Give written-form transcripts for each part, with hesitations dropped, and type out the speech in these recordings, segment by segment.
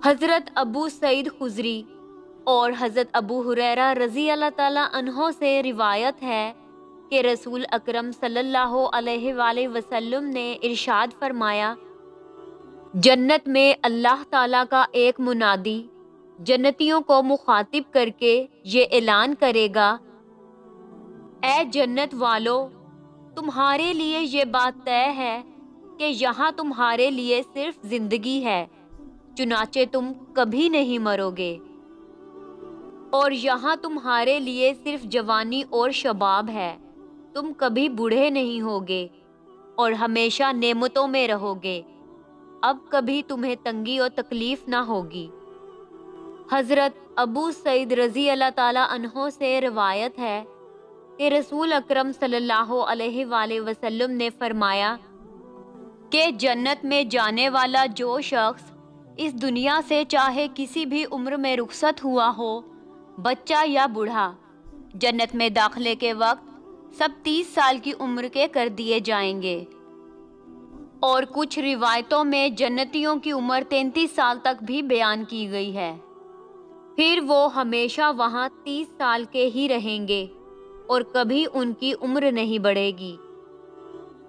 حضرت ابو سعید خدری اور حضرت ابو ہریرہ رضی اللہ تعالیٰ عنہ سے روایت ہے کہ رسول اکرم صلی اللہ علیہ وآلہ وسلم نے ارشاد فرمایا، جنت میں اللہ تعالیٰ کا ایک منادی جنتیوں کو مخاطب کر کے یہ اعلان کرے گا، اے جنت والو، تمہارے لیے یہ بات طے ہے کہ یہاں تمہارے لیے صرف زندگی ہے، چنانچہ تم کبھی نہیں مرو گے، اور یہاں تمہارے لیے صرف جوانی اور شباب ہے، تم کبھی بوڑھے نہیں ہوگے اور ہمیشہ نعمتوں میں رہو گے، اب کبھی تمہیں تنگی اور تکلیف نہ ہوگی۔ حضرت ابو سعید رضی اللہ تعالیٰ عنہ سے روایت ہے کہ رسول اکرم صلی اللہ علیہ وآلہ وسلم نے فرمایا کہ جنت میں جانے والا جو شخص اس دنیا سے چاہے کسی بھی عمر میں رخصت ہوا ہو، بچہ یا بوڑھا، جنت میں داخلے کے وقت سب 30 سال کی عمر کے کر دیے جائیں گے، اور کچھ روایتوں میں جنتیوں کی عمر 33 سال تک بھی بیان کی گئی ہے۔ پھر وہ ہمیشہ وہاں 30 سال کے ہی رہیں گے اور کبھی ان کی عمر نہیں بڑھے گی۔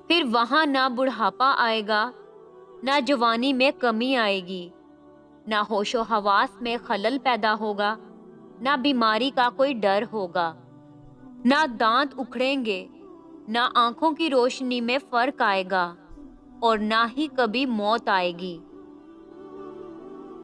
پھر وہاں نہ بڑھاپا آئے گا، نہ جوانی میں کمی آئے گی، نہ ہوش و حواس میں خلل پیدا ہوگا، نہ بیماری کا کوئی ڈر ہوگا، نہ دانت اکھڑیں گے، نہ آنکھوں کی روشنی میں فرق آئے گا، اور نہ ہی کبھی موت آئے گی۔